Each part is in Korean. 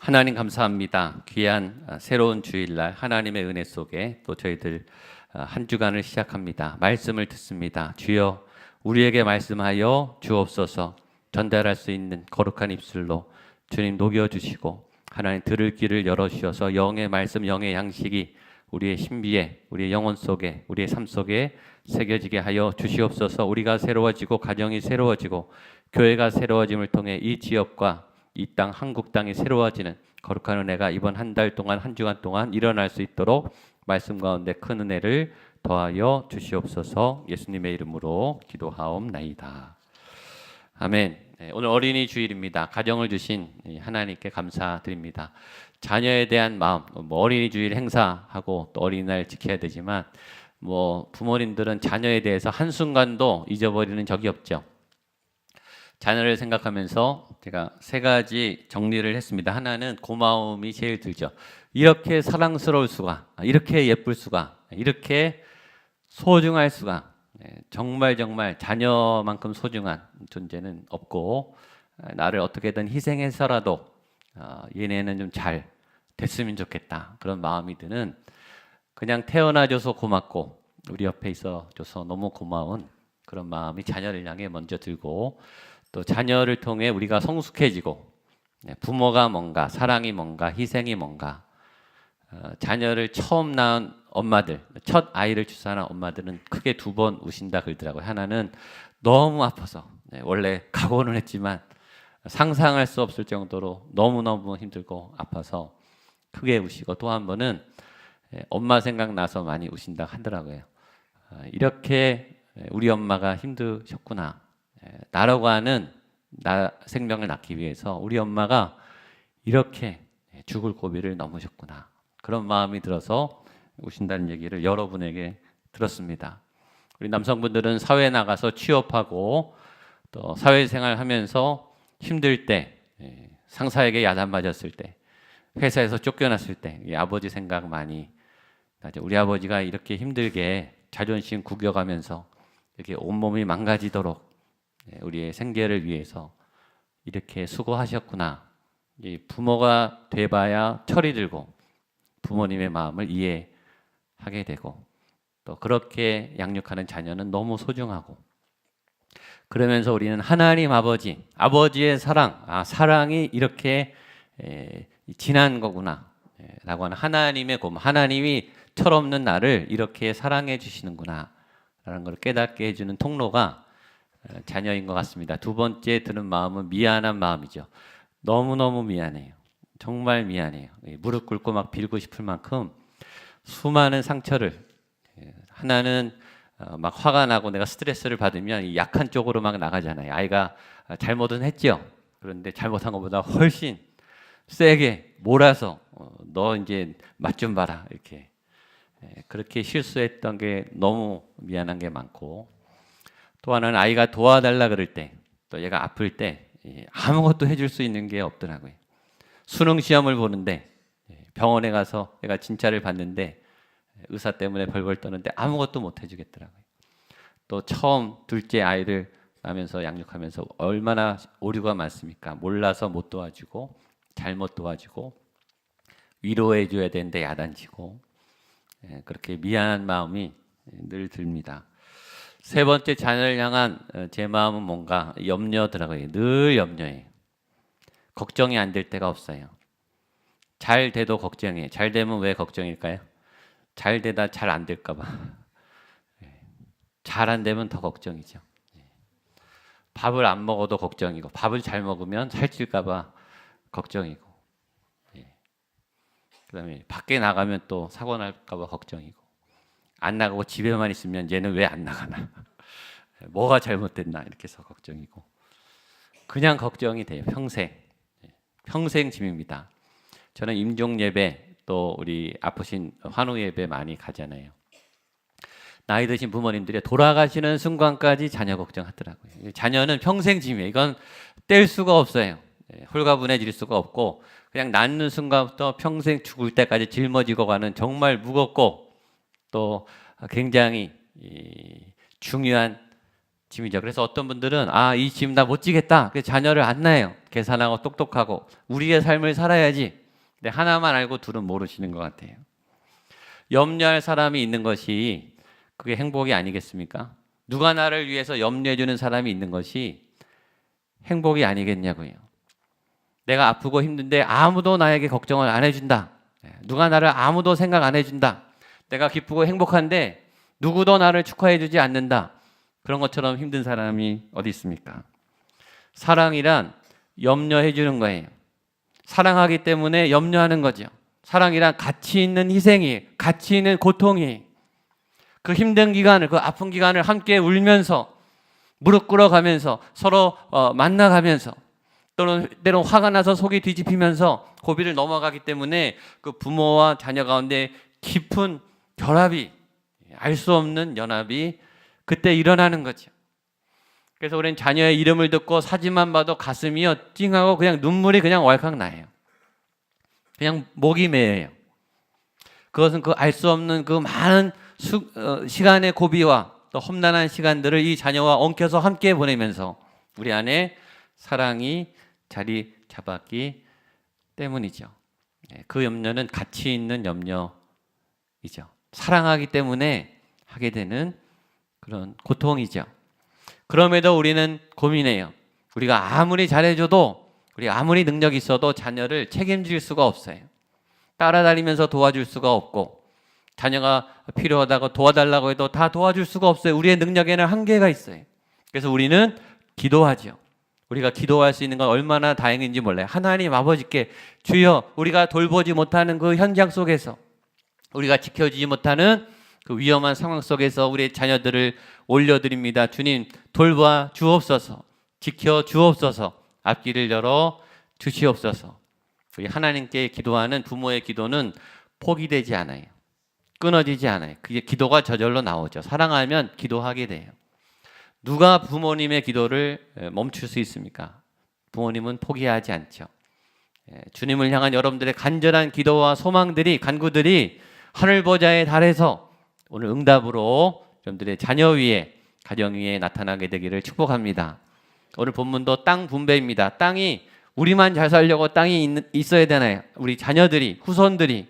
하나님 감사합니다. 귀한 새로운 주일날 하나님의 은혜 속에 또 저희들 한 주간을 시작합니다. 말씀을 듣습니다. 주여 우리에게 말씀하여 주옵소서. 전달할 수 있는 거룩한 입술로 주님 녹여주시고 하나님 들을 길을 열어주셔서 영의 말씀, 영의 양식이 우리의 신비에, 우리의 영혼 속에, 우리의 삶 속에 새겨지게 하여 주시옵소서. 우리가 새로워지고 가정이 새로워지고 교회가 새로워짐을 통해 이 지역과 이 땅, 한국 땅이 새로워지는 거룩한 은혜가 이번 한 달 동안, 한 주간 동안 일어날 수 있도록 말씀 가운데 큰 은혜를 더하여 주시옵소서. 예수님의 이름으로 기도하옵나이다. 아멘. 오늘 어린이 주일입니다. 가정을 주신 하나님께 감사드립니다. 자녀에 대한 마음, 어린이 주일 행사하고 또 어린이날 지켜야 되지만 부모님들은 자녀에 대해서 한순간도 잊어버리는 적이 없죠. 자녀를 생각하면서 제가 세 가지 정리를 했습니다. 하나는 고마움이 제일 들죠. 이렇게 사랑스러울 수가, 이렇게 예쁠 수가, 이렇게 소중할 수가, 정말 자녀만큼 소중한 존재는 없고 나를 어떻게든 희생해서라도 얘네는 좀 잘 됐으면 좋겠다. 그런 마음이 드는, 그냥 태어나줘서 고맙고 우리 옆에 있어줘서 너무 고마운 그런 마음이 자녀를 향해 먼저 들고, 또 자녀를 통해 우리가 성숙해지고 부모가 뭔가, 사랑이 뭔가, 희생이 뭔가, 자녀를 처음 낳은 엄마들, 첫 아이를 출산한 엄마들은 크게 두 번 우신다 그러더라고요. 하나는 너무 아파서, 원래 각오는 했지만 상상할 수 없을 정도로 너무너무 힘들고 아파서 크게 우시고, 또 한 번은 엄마 생각나서 많이 우신다 하더라고요. 이렇게 우리 엄마가 힘드셨구나. 나라고 하는 나 생명을 낳기 위해서 우리 엄마가 이렇게 죽을 고비를 넘으셨구나. 그런 마음이 들어서 우신다는 얘기를 여러분에게 들었습니다. 우리 남성분들은 사회에 나가서 취업하고 또 사회생활 하면서 힘들 때, 상사에게 야단 맞았을 때, 회사에서 쫓겨났을 때 아버지 생각 많이 나죠. 우리 아버지가 이렇게 힘들게 자존심 구겨가면서 이렇게 온몸이 망가지도록 우리의 생계를 위해서 이렇게 수고하셨구나. 부모가 돼봐야 철이 들고 부모님의 마음을 이해하게 되고, 또 그렇게 양육하는 자녀는 너무 소중하고, 그러면서 우리는 하나님 아버지의 사랑, 사랑이 이렇게 진한 거구나 라고 하는 하나님의 고마움, 하나님이 철없는 나를 이렇게 사랑해 주시는구나 라는 걸 깨닫게 해주는 통로가 자녀인 것 같습니다. 두 번째 드는 마음은 미안한 마음이죠. 너무너무 미안해요. 정말 미안해요. 무릎 꿇고 막 빌고 싶을 만큼 수많은 상처를, 하나는 막 화가 나고 내가 스트레스를 받으면 약한 쪽으로 막 나가잖아요. 아이가 잘못은 했죠. 그런데 잘못한 것보다 훨씬 세게 몰아서 너 이제 맛 좀 봐라, 이렇게. 그렇게 실수했던 게 너무 미안한 게 많고, 또 하나는 아이가 도와달라 그럴 때, 또 얘가 아플 때 아무것도 해줄 수 있는 게 없더라고요. 수능 시험을 보는데 병원에 가서 얘가 진찰을 받는데 의사 때문에 벌벌 떠는데 아무것도 못 해주겠더라고요. 또 처음 둘째 아이를 낳으면서 양육하면서 얼마나 오류가 많습니까? 몰라서 못 도와주고, 잘못 도와주고, 위로해 줘야 되는데 야단치고, 그렇게 미안한 마음이 늘 듭니다. 세 번째, 자녀를 향한 제 마음은 뭔가 염려더라고요. 늘 염려해요. 걱정이 안 될 때가 없어요. 잘 돼도 걱정해요. 잘 되면 왜 걱정일까요? 잘 되다 잘 안 될까 봐. 잘 안 되면 더 걱정이죠. 밥을 안 먹어도 걱정이고, 밥을 잘 먹으면 살찔까 봐 걱정이고, 그다음에 밖에 나가면 또 사고 날까 봐 걱정이고, 안 나가고 집에만 있으면 얘는 왜 안 나가나, 뭐가 잘못됐나 이렇게 해서 걱정이고, 그냥 걱정이 돼요. 평생 짐입니다. 저는 임종 예배, 또 우리 아프신 환우 예배 많이 가잖아요. 나이 드신 부모님들이 돌아가시는 순간까지 자녀 걱정하더라고요. 자녀는 평생 짐이에요. 이건 뗄 수가 없어요. 홀가분해질 수가 없고, 그냥 낳는 순간부터 평생 죽을 때까지 짊어지고 가는 정말 무겁고 또 굉장히 중요한 짐이죠. 그래서 어떤 분들은 이 짐 나 못 지겠다. 그래서 자녀를 안 낳아요. 계산하고 똑똑하고 우리의 삶을 살아야지. 근데 하나만 알고 둘은 모르시는 것 같아요. 염려할 사람이 있는 것이 그게 행복이 아니겠습니까? 누가 나를 위해서 염려해 주는 사람이 있는 것이 행복이 아니겠냐고요. 내가 아프고 힘든데 아무도 나에게 걱정을 안 해준다. 누가 나를 아무도 생각 안 해준다. 내가 기쁘고 행복한데 누구도 나를 축하해 주지 않는다. 그런 것처럼 힘든 사람이 어디 있습니까? 사랑이란 염려해 주는 거예요. 사랑하기 때문에 염려하는 거죠. 사랑이란 가치 있는 희생이, 가치 있는 고통이, 그 힘든 기간을, 그 아픈 기간을 함께 울면서 무릎 꿇어가면서 서로 만나가면서 또는 때론 화가 나서 속이 뒤집히면서 고비를 넘어가기 때문에 그 부모와 자녀 가운데 깊은 결합이, 알 수 없는 연합이 그때 일어나는 거죠. 그래서 우리는 자녀의 이름을 듣고 사진만 봐도 가슴이 찡하고 그냥 눈물이 그냥 왈칵 나요. 그냥 목이 메여요. 그것은 그 알 수 없는 그 많은 시간의 고비와 또 험난한 시간들을 이 자녀와 엉켜서 함께 보내면서 우리 안에 사랑이 자리 잡았기 때문이죠. 그 염려는 가치 있는 염려이죠. 사랑하기 때문에 하게 되는 그런 고통이죠. 그럼에도 우리는 고민해요. 우리가 아무리 잘해줘도, 우리가 아무리 능력이 있어도 자녀를 책임질 수가 없어요. 따라다니면서 도와줄 수가 없고, 자녀가 필요하다고 도와달라고 해도 다 도와줄 수가 없어요. 우리의 능력에는 한계가 있어요. 그래서 우리는 기도하죠. 우리가 기도할 수 있는 건 얼마나 다행인지 몰라요. 하나님 아버지께 주여, 우리가 돌보지 못하는 그 현장 속에서, 우리가 지켜주지 못하는 그 위험한 상황 속에서 우리의 자녀들을 올려드립니다. 주님, 돌봐 주옵소서, 지켜 주옵소서, 앞길을 열어 주시옵소서. 우리 하나님께 기도하는 부모의 기도는 포기되지 않아요. 끊어지지 않아요. 그게 기도가 저절로 나오죠. 사랑하면 기도하게 돼요. 누가 부모님의 기도를 멈출 수 있습니까? 부모님은 포기하지 않죠. 주님을 향한 여러분들의 간절한 기도와 소망들이, 간구들이 하늘 보좌에 달해서 오늘 응답으로 여러분들의 자녀 위에, 가정 위에 나타나게 되기를 축복합니다. 오늘 본문도 땅 분배입니다. 땅이, 우리만 잘 살려고 땅이 있어야 되나요? 우리 자녀들이, 후손들이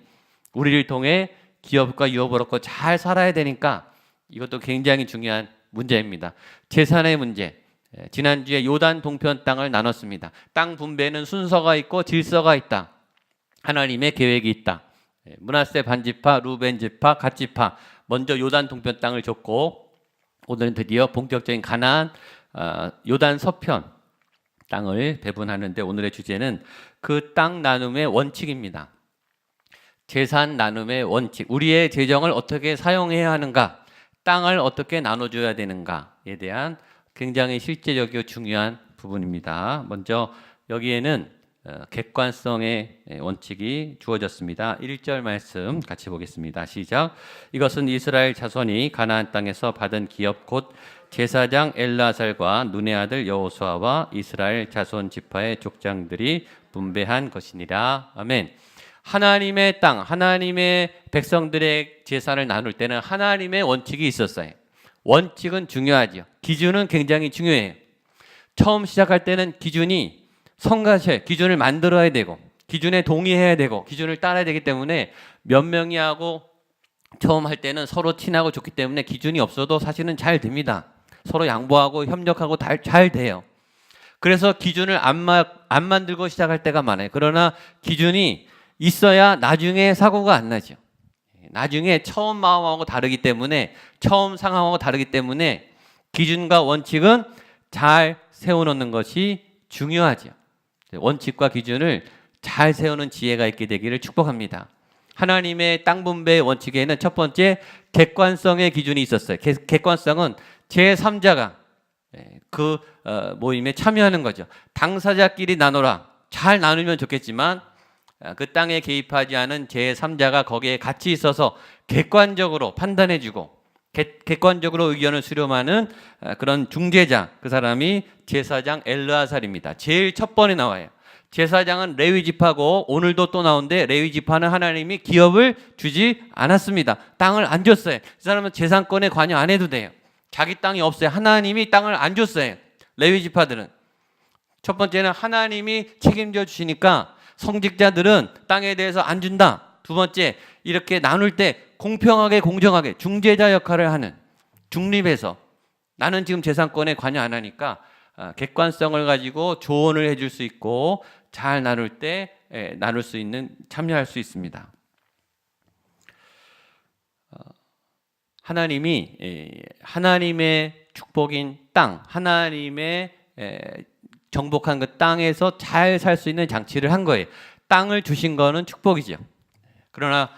우리를 통해 기업과 유업을 얻고 잘 살아야 되니까 이것도 굉장히 중요한 문제입니다. 재산의 문제. 지난주에 요단 동편 땅을 나눴습니다. 땅 분배는 순서가 있고 질서가 있다. 하나님의 계획이 있다. 므낫세 반지파, 루벤 지파, 갓 지파 먼저 요단 동편 땅을 줬고, 오늘은 드디어 본격적인 가나안 요단 서편 땅을 배분하는데, 오늘의 주제는 그 땅 나눔의 원칙입니다. 재산 나눔의 원칙, 우리의 재정을 어떻게 사용해야 하는가, 땅을 어떻게 나눠줘야 되는가에 대한 굉장히 실제적이고 중요한 부분입니다. 먼저 여기에는 객관성의 원칙이 주어졌습니다. 1절 말씀 같이 보겠습니다. 시작. 이것은 이스라엘 자손이 가나안 땅에서 받은 기업 곧 제사장 엘르아살과 눈의 아들 여호수아와 이스라엘 자손 지파의 족장들이 분배한 것이니라. 아멘. 하나님의 땅, 하나님의 백성들의 재산을 나눌 때는 하나님의 원칙이 있었어요. 원칙은 중요하죠. 기준은 굉장히 중요해요. 처음 시작할 때는 기준이 성가셔, 기준을 만들어야 되고, 기준에 동의해야 되고, 기준을 따라야 되기 때문에 몇 명이 하고 처음 할 때는 서로 친하고 좋기 때문에 기준이 없어도 사실은 잘 됩니다. 서로 양보하고 협력하고 잘 돼요. 그래서 기준을 안 만들고 시작할 때가 많아요. 그러나 기준이 있어야 나중에 사고가 안 나죠. 나중에 처음 마음하고 다르기 때문에, 처음 상황하고 다르기 때문에 기준과 원칙은 잘 세워놓는 것이 중요하죠. 원칙과 기준을 잘 세우는 지혜가 있게 되기를 축복합니다. 하나님의 땅 분배의 원칙에는 첫 번째 객관성의 기준이 있었어요. 객관성은 제3자가 그 모임에 참여하는 거죠. 당사자끼리 나눠라. 잘 나누면 좋겠지만 그 땅에 개입하지 않은 제3자가 거기에 같이 있어서 객관적으로 판단해주고 객관적으로 의견을 수렴하는 그런 중재자, 그 사람이 제사장 엘르아살입니다. 제일 첫 번에 나와요. 제사장은 레위 지파고, 오늘도 또 나오는데 레위 지파는 하나님이 기업을 주지 않았습니다. 땅을 안 줬어요. 그 사람은 재산권에 관여 안 해도 돼요. 자기 땅이 없어요. 하나님이 땅을 안 줬어요. 레위 지파들은. 첫 번째는 하나님이 책임져 주시니까 성직자들은 땅에 대해서 안 준다. 두 번째, 이렇게 나눌 때 공평하게 공정하게 중재자 역할을 하는, 중립해서 나는 지금 재산권에 관여 안 하니까 객관성을 가지고 조언을 해줄 수 있고 잘 나눌 때 나눌 수 있는, 참여할 수 있습니다. 하나님의 축복인 땅, 하나님의 정복한 그 땅에서 잘 살 수 있는 장치를 한 거예요. 땅을 주신 거는 축복이죠. 그러나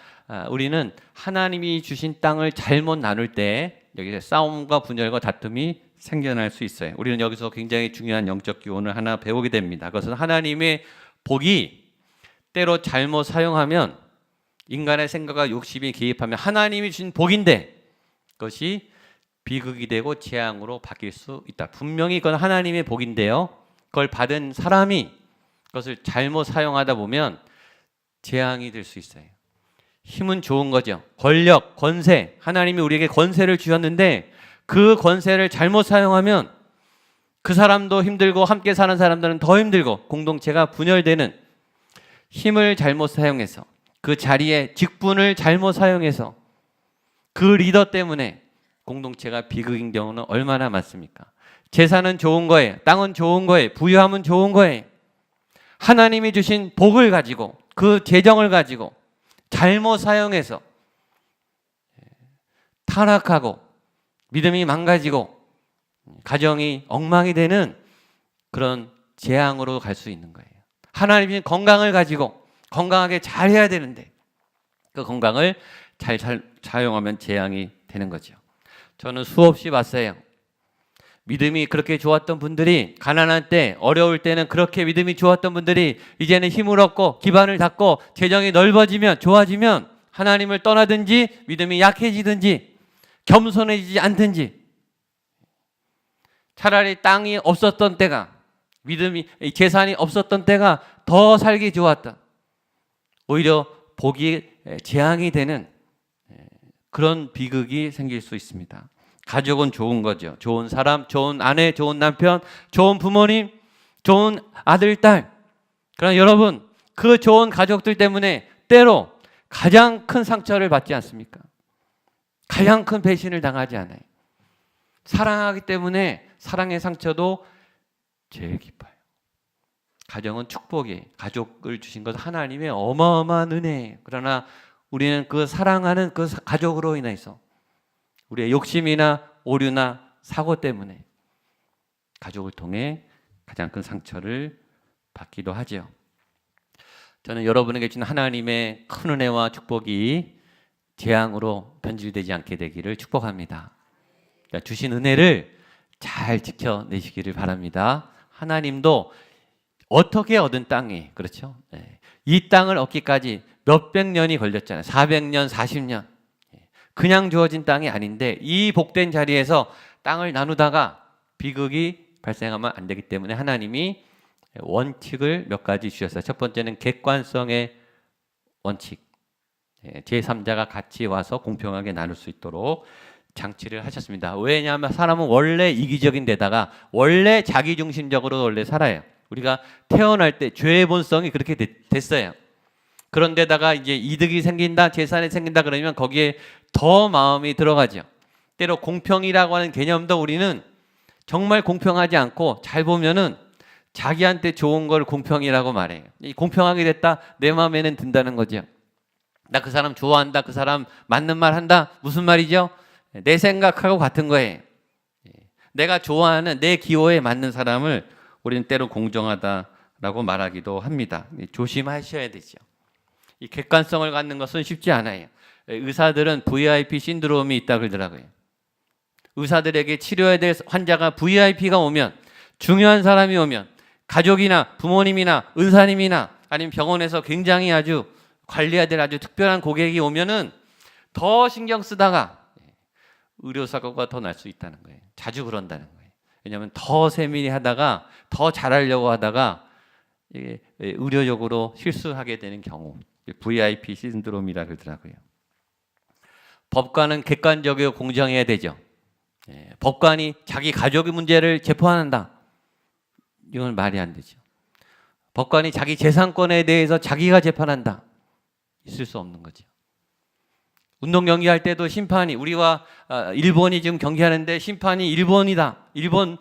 우리는 하나님이 주신 땅을 잘못 나눌 때 여기서 싸움과 분열과 다툼이 생겨날 수 있어요. 우리는 여기서 굉장히 중요한 영적 교훈을 하나 배우게 됩니다. 그것은 하나님의 복이 때로 잘못 사용하면, 인간의 생각과 욕심이 개입하면 하나님이 주신 복인데 그것이 비극이 되고 재앙으로 바뀔 수 있다. 분명히 그건 하나님의 복인데요, 그걸 받은 사람이 그것을 잘못 사용하다 보면 재앙이 될 수 있어요. 힘은 좋은 거죠. 권력, 권세, 하나님이 우리에게 권세를 주셨는데 그 권세를 잘못 사용하면 그 사람도 힘들고 함께 사는 사람들은 더 힘들고 공동체가 분열되는, 힘을 잘못 사용해서 그 자리에 직분을 잘못 사용해서 그 리더 때문에 공동체가 비극인 경우는 얼마나 많습니까? 재산은 좋은 거예요. 땅은 좋은 거예요. 부유함은 좋은 거예요. 하나님이 주신 복을 가지고 그 재정을 가지고 잘못 사용해서 타락하고 믿음이 망가지고 가정이 엉망이 되는 그런 재앙으로 갈 수 있는 거예요. 하나님이 건강을 가지고 건강하게 잘 해야 되는데 그 건강을 잘 사용하면 재앙이 되는 거죠. 저는 수없이 봤어요. 믿음이 그렇게 좋았던 분들이 가난한 때, 어려울 때는 그렇게 믿음이 좋았던 분들이 이제는 힘을 얻고 기반을 닦고 재정이 넓어지면, 좋아지면 하나님을 떠나든지 믿음이 약해지든지 겸손해지지 않든지, 차라리 땅이 없었던 때가, 믿음이, 재산이 없었던 때가 더 살기 좋았다. 오히려 복이 재앙이 되는 그런 비극이 생길 수 있습니다. 가족은 좋은 거죠. 좋은 사람, 좋은 아내, 좋은 남편, 좋은 부모님, 좋은 아들, 딸. 그러나 여러분, 그 좋은 가족들 때문에 때로 가장 큰 상처를 받지 않습니까? 가장 큰 배신을 당하지 않아요. 사랑하기 때문에 사랑의 상처도 제일 깊어요. 가정은 축복이에요. 가족을 주신 것은 하나님의 어마어마한 은혜예요. 그러나 우리는 그 사랑하는 그 가족으로 인해서 우리의 욕심이나 오류나 사고 때문에 가족을 통해 가장 큰 상처를 받기도 하죠. 저는 여러분에게 주신 하나님의 큰 은혜와 축복이 재앙으로 변질되지 않게 되기를 축복합니다. 그러니까 주신 은혜를 잘 지켜내시기를 바랍니다. 하나님도 어떻게 얻은 땅이, 그렇죠? 이 땅을 얻기까지 몇백 년이 걸렸잖아요. 400년, 40년. 그냥 주어진 땅이 아닌데 이 복된 자리에서 땅을 나누다가 비극이 발생하면 안 되기 때문에 하나님이 원칙을 몇 가지 주셨어요. 첫 번째는 객관성의 원칙. 제3자가 같이 와서 공평하게 나눌 수 있도록 장치를 하셨습니다. 왜냐하면 사람은 원래 이기적인 데다가 원래 자기중심적으로 원래 살아요. 우리가 태어날 때 죄의 본성이 그렇게 됐어요. 그런데다가 이제 이득이 생긴다, 재산이 생긴다 그러면 거기에 더 마음이 들어가죠. 때로 공평이라고 하는 개념도 우리는 정말 공평하지 않고 잘 보면은 자기한테 좋은 걸 공평이라고 말해요. 이 공평하게 됐다, 내 마음에는 든다는 거죠. 나 그 사람 좋아한다, 그 사람 맞는 말 한다. 무슨 말이죠? 내 생각하고 같은 거예요. 내가 좋아하는 내 기호에 맞는 사람을 우리는 때로 공정하다라고 말하기도 합니다. 조심하셔야 되죠. 이 객관성을 갖는 것은 쉽지 않아요. 의사들은 VIP 신드롬이 있다 그러더라고요. 의사들에게 치료해야 될 환자가 VIP가 오면, 중요한 사람이 오면, 가족이나 부모님이나 은사님이나 아니면 병원에서 굉장히 아주 관리해야 될 아주 특별한 고객이 오면은 더 신경 쓰다가 의료사고가 더 날 수 있다는 거예요. 자주 그런다는 거예요. 왜냐하면 더 세밀히 하다가 더 잘하려고 하다가 의료적으로 실수하게 되는 경우, VIP 신드롬이라 그러더라고요. 법관은 객관적이고 공정해야 되죠. 법관이 자기 가족의 문제를 재판한다. 이건 말이 안 되죠. 법관이 자기 재산권에 대해서 자기가 재판한다. 있을 수 없는 거죠. 운동 경기할 때도 심판이 우리와 일본이 지금 경기하는데 심판이 일본이다. 일본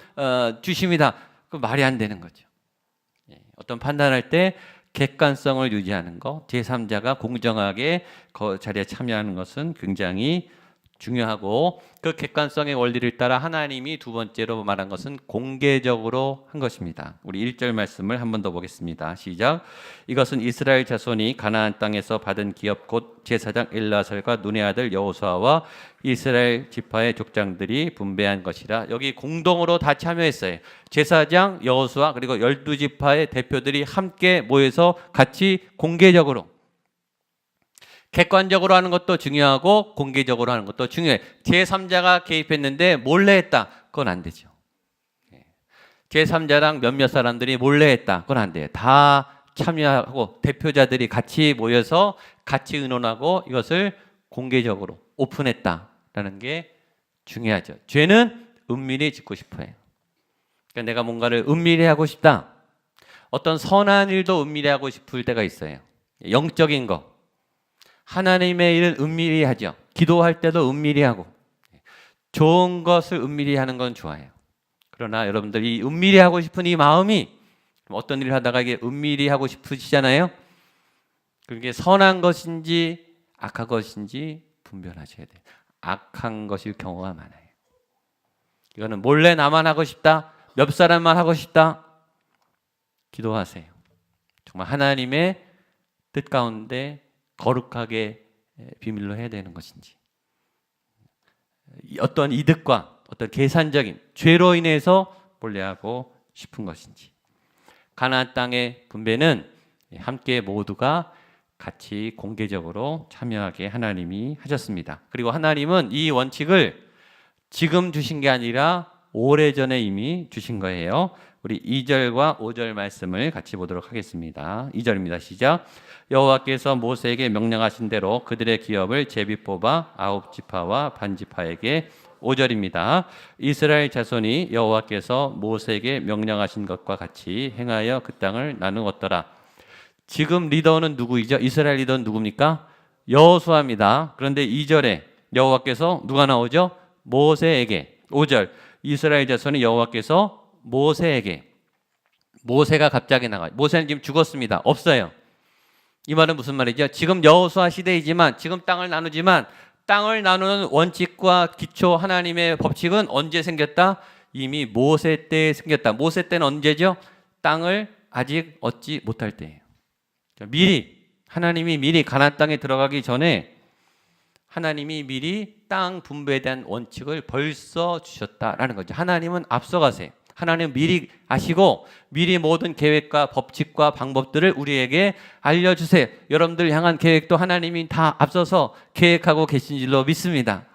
주심이다. 그 말이 안 되는 거죠. 어떤 판단할 때 객관성을 유지하는 것, 제3자가 공정하게 그 자리에 참여하는 것은 굉장히 중요하고 그 객관성의 원리를 따라 하나님이 두 번째로 말한 것은 공개적으로 한 것입니다. 우리 1절 말씀을 한 번 더 보겠습니다. 시작. 이것은 이스라엘 자손이 가나안 땅에서 받은 기업 곧 제사장 엘라살과 눈의 아들 여호수아와 이스라엘 지파의 족장들이 분배한 것이라. 여기 공동으로 다 참여했어요. 제사장 여호수아 그리고 12지파의 대표들이 함께 모여서 같이 공개적으로, 객관적으로 하는 것도 중요하고 공개적으로 하는 것도 중요해. 제3자가 개입했는데 몰래 했다. 그건 안 되죠. 제3자랑 몇몇 사람들이 몰래 했다. 그건 안 돼요. 다 참여하고 대표자들이 같이 모여서 같이 의논하고 이것을 공개적으로 오픈했다라는 게 중요하죠. 죄는 은밀히 짓고 싶어 해요. 그러니까 내가 뭔가를 은밀히 하고 싶다. 어떤 선한 일도 은밀히 하고 싶을 때가 있어요. 영적인 거. 하나님의 일은 은밀히 하죠. 기도할 때도 은밀히 하고 좋은 것을 은밀히 하는 건 좋아요. 그러나 여러분들이 은밀히 하고 싶은 이 마음이 어떤 일을 하다가 이게 은밀히 하고 싶으시잖아요. 그게 선한 것인지 악한 것인지 분별하셔야 돼요. 악한 것일 경우가 많아요. 이거는 몰래 나만 하고 싶다, 몇 사람만 하고 싶다. 기도하세요. 정말 하나님의 뜻 가운데 거룩하게 비밀로 해야 되는 것인지, 어떤 이득과 어떤 계산적인 죄로 인해서 몰래하고 싶은 것인지. 가나안 땅의 분배는 함께 모두가 같이 공개적으로 참여하게 하나님이 하셨습니다. 그리고 하나님은 이 원칙을 지금 주신 게 아니라 오래전에 이미 주신 거예요. 우리 2절과 5절 말씀을 같이 보도록 하겠습니다. 2절입니다. 시작. 여호와께서 모세에게 명령하신 대로 그들의 기업을 제비 뽑아 9지파와 반지파에게. 5절입니다. 이스라엘 자손이 여호와께서 모세에게 명령하신 것과 같이 행하여 그 땅을 나누었더라. 지금 리더는 누구이죠? 이스라엘 리더는 누굽니까? 여호수아입니다. 그런데 2절에 여호와께서 누가 나오죠? 모세에게. 5절 이스라엘 자손이 여호와께서 모세에게. 모세가 갑자기 나가요. 모세는 지금 죽었습니다. 없어요. 이 말은 무슨 말이죠? 지금 여호수아 시대이지만, 지금 땅을 나누지만 땅을 나누는 원칙과 기초 하나님의 법칙은 언제 생겼다? 이미 모세 때 생겼다. 모세 때는 언제죠? 땅을 아직 얻지 못할 때예요. 미리 하나님이 미리 가나안 땅에 들어가기 전에 하나님이 미리 땅 분배에 대한 원칙을 벌써 주셨다라는 거죠. 하나님은 앞서가세요. 하나님 미리 아시고 미리 모든 계획과 법칙과 방법들을 우리에게 알려주세요. 여러분들 향한 계획도 하나님이 다 앞서서 계획하고 계신 줄로 믿습니다.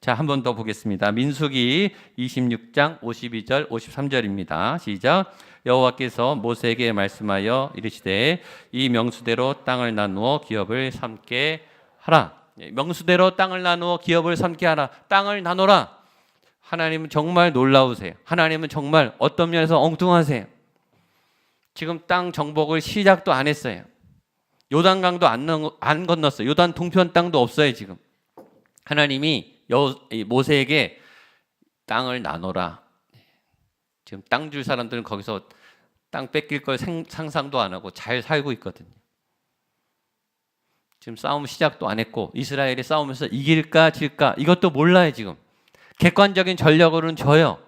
자, 한 번 더 보겠습니다. 민수기 26장 52절 53절입니다. 시작. 여호와께서 모세에게 말씀하여 이르시되 이 명수대로 땅을 나누어 기업을 삼게 하라. 명수대로 땅을 나누어 기업을 삼게 하라. 땅을 나눠라. 하나님은 정말 놀라우세요. 하나님은 정말 어떤 면에서 엉뚱하세요. 지금 땅 정복을 시작도 안 했어요. 요단강도 안 건넜어요. 요단 동편 땅도 없어요. 지금 하나님이 모세에게 땅을 나눠라. 지금 땅 줄 사람들은 거기서 땅 뺏길 걸 상상도 안 하고 잘 살고 있거든요. 지금 싸움 시작도 안 했고 이스라엘이 싸우면서 이길까 질까 이것도 몰라요. 지금 객관적인 전력으로는 져요.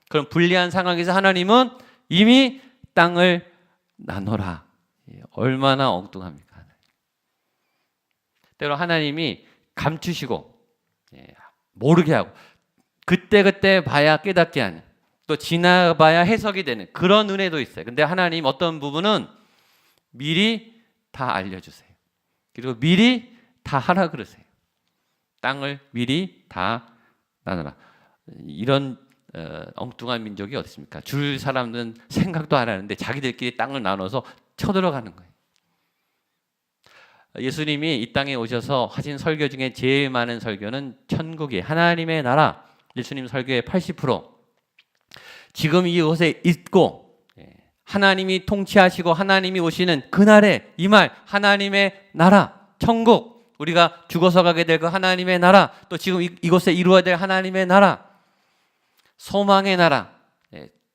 그럼 불리한 상황에서 하나님은 이미 땅을 나눠라. 얼마나 엉뚱합니까? 때로 하나님이 감추시고 모르게 하고 그때 봐야 깨닫게 하는, 또 지나봐야 해석이 되는 그런 은혜도 있어요. 근데 하나님 어떤 부분은 미리 다 알려주세요. 그리고 미리 다 하라 그러세요. 땅을 미리 다 나눠라. 이런 엉뚱한 민족이 어디 있습니까? 줄 사람들은 생각도 안 하는데 자기들끼리 땅을 나눠서 쳐들어가는 거예요. 예수님이 이 땅에 오셔서 하신 설교 중에 제일 많은 설교는 천국이 하나님의 나라, 예수님 설교의 80%. 지금 이곳에 있고 하나님이 통치하시고 하나님이 오시는 그날에 임할 하나님의 나라, 천국, 우리가 죽어서 가게 될 그 하나님의 나라, 또 지금 이곳에 이루어야 될 하나님의 나라, 소망의 나라,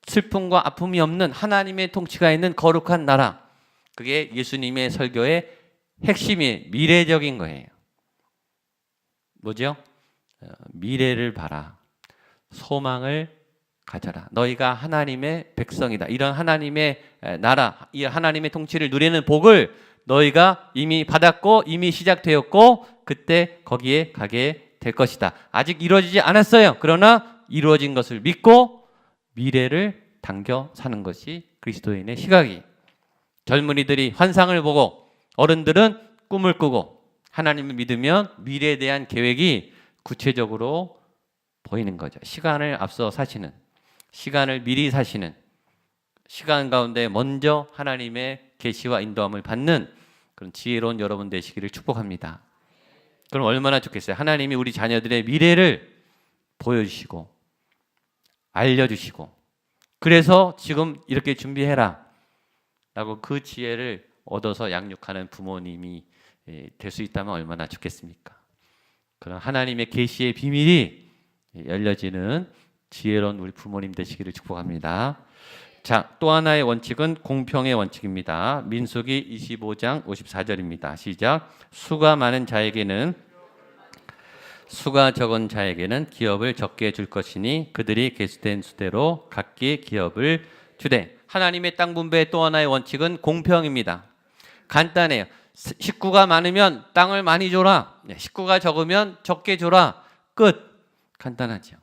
슬픔과 아픔이 없는 하나님의 통치가 있는 거룩한 나라, 그게 예수님의 설교의 핵심이 미래적인 거예요. 뭐죠? 미래를 봐라. 소망을 가져라. 너희가 하나님의 백성이다. 이런 하나님의 나라, 이 하나님의 통치를 누리는 복을 너희가 이미 받았고 이미 시작되었고 그때 거기에 가게 될 것이다. 아직 이루어지지 않았어요. 그러나 이루어진 것을 믿고 미래를 당겨 사는 것이 그리스도인의 시각이. 젊은이들이 환상을 보고 어른들은 꿈을 꾸고 하나님을 믿으면 미래에 대한 계획이 구체적으로 보이는 거죠. 시간을 앞서 사시는, 시간을 미리 사시는, 시간 가운데 먼저 하나님의 계시와 인도함을 받는 그런 지혜로운 여러분 되시기를 축복합니다. 그럼 얼마나 좋겠어요. 하나님이 우리 자녀들의 미래를 보여주시고 알려주시고 그래서 지금 이렇게 준비해라 라고 그 지혜를 얻어서 양육하는 부모님이 될 수 있다면 얼마나 좋겠습니까? 그런 하나님의 계시의 비밀이 열려지는 지혜로운 우리 부모님 되시기를 축복합니다. 자, 또 하나의 원칙은 공평의 원칙입니다. 민수기 25장 54절입니다. 시작. 수가 많은 자에게는 수가 적은 자에게는 기업을 적게 줄 것이니 그들이 계수된 수대로 각기 기업을 주되. 하나님의 땅 분배의 또 하나의 원칙은 공평입니다. 간단해요. 식구가 많으면 땅을 많이 줘라. 식구가 적으면 적게 줘라. 끝. 간단하죠.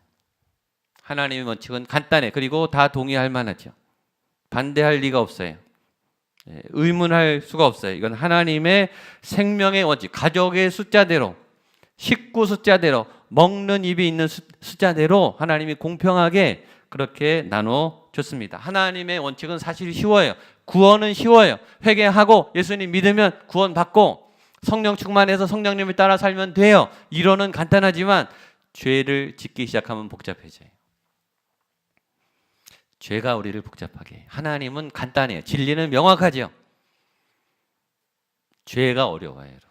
하나님의 원칙은 간단해. 그리고 다 동의할 만하죠. 반대할 리가 없어요. 의문할 수가 없어요. 이건 하나님의 생명의 원칙, 가족의 숫자대로, 식구 숫자대로, 먹는 입이 있는 숫자대로 하나님이 공평하게 그렇게 나눠 줬습니다. 하나님의 원칙은 사실 쉬워요. 구원은 쉬워요. 회개하고 예수님 믿으면 구원받고 성령 충만해서 성령님을 따라 살면 돼요. 이론은 간단하지만 죄를 짓기 시작하면 복잡해져요. 죄가 우리를 복잡하게 해요. 하나님은 간단해요. 진리는 명확하죠. 죄가 어려워요, 여러분.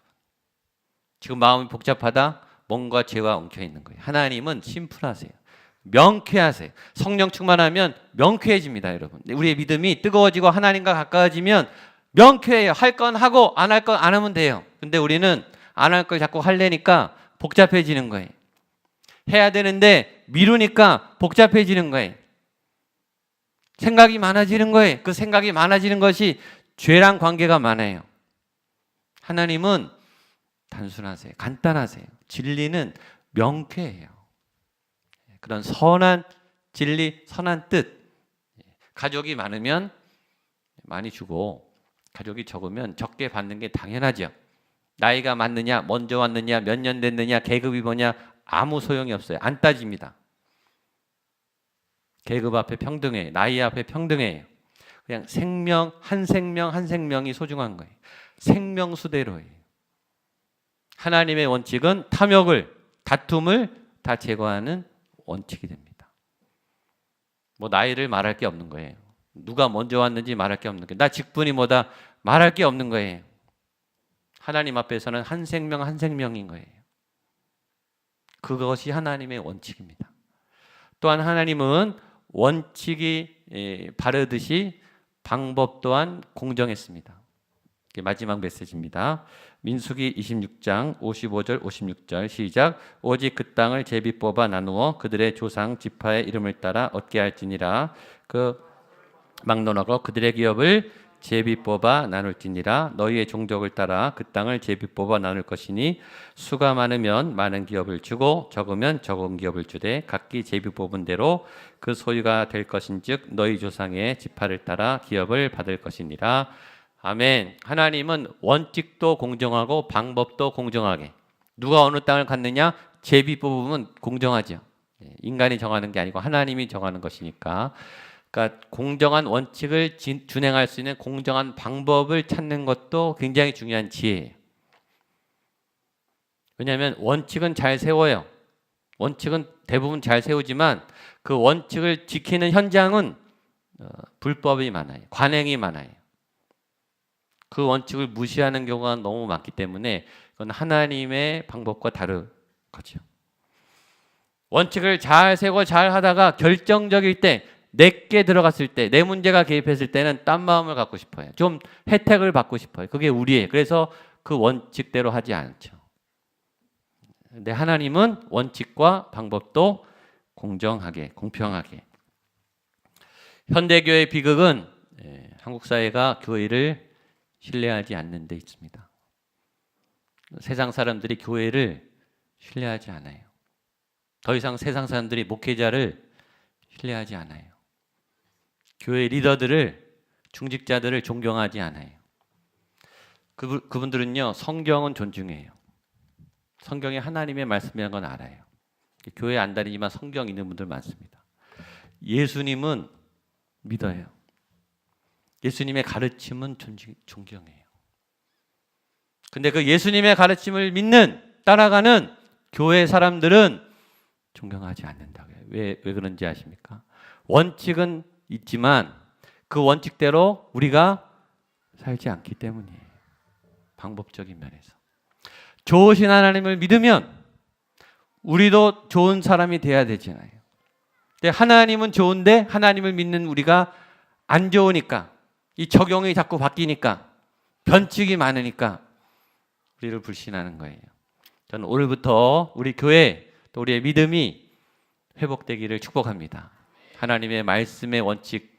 지금 마음이 복잡하다? 뭔가 죄가 엉켜 있는 거예요. 하나님은 심플하세요. 명쾌하세요. 성령 충만하면 명쾌해집니다, 여러분. 우리의 믿음이 뜨거워지고 하나님과 가까워지면 명쾌해요. 할 건 하고 안 할 건 안 하면 돼요. 근데 우리는 안 할 걸 자꾸 하려니까 복잡해지는 거예요. 해야 되는데 미루니까 복잡해지는 거예요. 생각이 많아지는 거예요. 그 생각이 많아지는 것이 죄랑 관계가 많아요. 하나님은 단순하세요. 간단하세요. 진리는 명쾌해요. 그런 선한 진리, 선한 뜻. 가족이 많으면 많이 주고 가족이 적으면 적게 받는 게 당연하죠. 나이가 많느냐, 먼저 왔느냐, 몇 년 됐느냐, 계급이 뭐냐 아무 소용이 없어요. 안 따집니다. 계급 앞에 평등해요. 나이 앞에 평등해요. 그냥 생명 한 생명이 소중한 거예요. 생명수대로예요. 하나님의 원칙은 탐욕을, 다툼을 다 제거하는 원칙이 됩니다. 뭐 나이를 말할 게 없는 거예요. 누가 먼저 왔는지 말할 게 없는 거예요. 나 직분이 뭐다 말할 게 없는 거예요. 하나님 앞에서는 한 생명인 거예요. 그것이 하나님의 원칙입니다. 또한 하나님은 원칙이 바르듯이 방법 또한 공정했습니다. 마지막 메시지입니다. 민수기 26장 55절 56절 시작. 오직 그 땅을 제비 뽑아 나누어 그들의 조상 지파의 이름을 따라 얻게 할지니라. 그 막론하고 그들의 기업을 제비 뽑아 나눌지니라. 너희의 종족을 따라 그 땅을 제비 뽑아 나눌 것이니 수가 많으면 많은 기업을 주고 적으면 적은 기업을 주되 각기 제비 뽑은 대로 그 소유가 될 것인즉 너희 조상의 지파를 따라 기업을 받을 것이니라. 아멘. 하나님은 원칙도 공정하고 방법도 공정하게. 누가 어느 땅을 갖느냐? 제비 뽑으면 공정하죠. 인간이 정하는 게 아니고 하나님이 정하는 것이니까. 그러니까 공정한 원칙을 준행할 수 있는 공정한 방법을 찾는 것도 굉장히 중요한 지혜예요. 왜냐하면 원칙은 잘 세워요. 원칙은 대부분 잘 세우지만 그 원칙을 지키는 현장은 불법이 많아요. 관행이 많아요. 그 원칙을 무시하는 경우가 너무 많기 때문에 그건 하나님의 방법과 다른 거죠. 원칙을 잘 세고 잘 하다가 결정적일 때, 내게 들어갔을 때, 내 문제가 개입했을 때는 딴 마음을 갖고 싶어요. 좀 혜택을 받고 싶어요. 그게 우리의. 그래서 그 원칙대로 하지 않죠. 근데 하나님은 원칙과 방법도 공정하게, 공평하게. 현대교회 비극은 한국 사회가 교회를 신뢰하지 않는 데 있습니다. 세상 사람들이 교회를 신뢰하지 않아요. 더 이상 세상 사람들이 목회자를 신뢰하지 않아요. 교회 리더들을, 중직자들을 존경하지 않아요. 그분들은요, 성경은 존중해요. 성경이 하나님의 말씀이라는 건 알아요. 교회 안 다니지만 성경 있는 분들 많습니다. 예수님은 믿어요. 예수님의 가르침은 존경해요. 근데 그 예수님의 가르침을 믿는, 따라가는 교회 사람들은 존경하지 않는다고요. 왜 그런지 아십니까? 원칙은 있지만 그 원칙대로 우리가 살지 않기 때문이에요. 방법적인 면에서. 좋으신 하나님을 믿으면 우리도 좋은 사람이 돼야 되잖아요. 근데 하나님은 좋은데 하나님을 믿는 우리가 안 좋으니까, 이 적용이 자꾸 바뀌니까, 변칙이 많으니까 우리를 불신하는 거예요. 저는 오늘부터 우리 교회 또 우리의 믿음이 회복되기를 축복합니다. 하나님의 말씀의 원칙이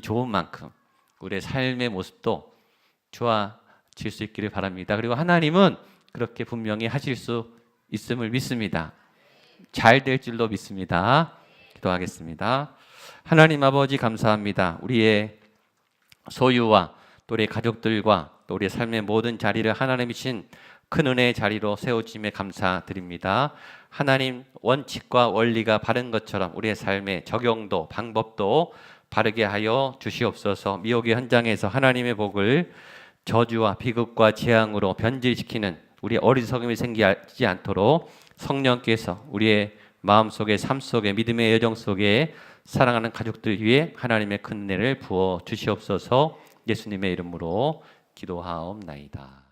좋은 만큼 우리의 삶의 모습도 좋아질 수 있기를 바랍니다. 그리고 하나님은 그렇게 분명히 하실 수 있음을 믿습니다. 잘 될 줄로 믿습니다. 기도하겠습니다. 하나님 아버지 감사합니다. 우리의 소유와 또 우리의 가족들과 또 우리의 삶의 모든 자리를 하나님이신 큰 은혜의 자리로 세워주심에 감사드립니다. 하나님 원칙과 원리가 바른 것처럼 우리의 삶의 적용도 방법도 바르게 하여 주시옵소서. 미혹의 현장에서 하나님의 복을 저주와 비극과 재앙으로 변질시키는 우리 어리석음이 생기지 않도록 성령께서 우리의 마음속에, 삶 속에, 믿음의 여정 속에 사랑하는 가족들 위해 하나님의 큰 은혜를 부어 주시옵소서. 예수님의 이름으로 기도하옵나이다.